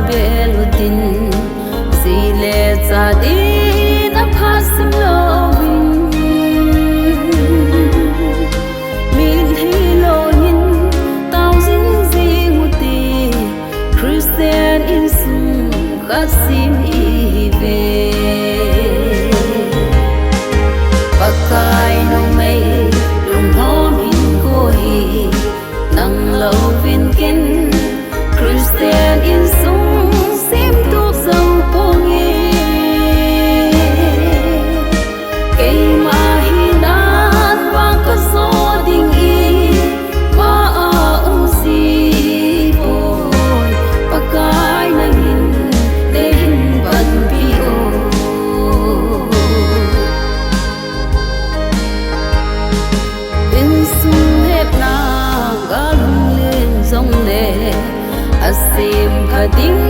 belutin zile zadin aphasim lovin min hiloin thousand zinguti Christian in sum khasim ive pakai no mai lung hom hin ko hi nang lovin ken Christian in sum sim tu sâu ponge kay mahinan wang kaso ding i maaong sipon pagkay nangin dehin banbio in sum hep na galung lên dòng nè asim kading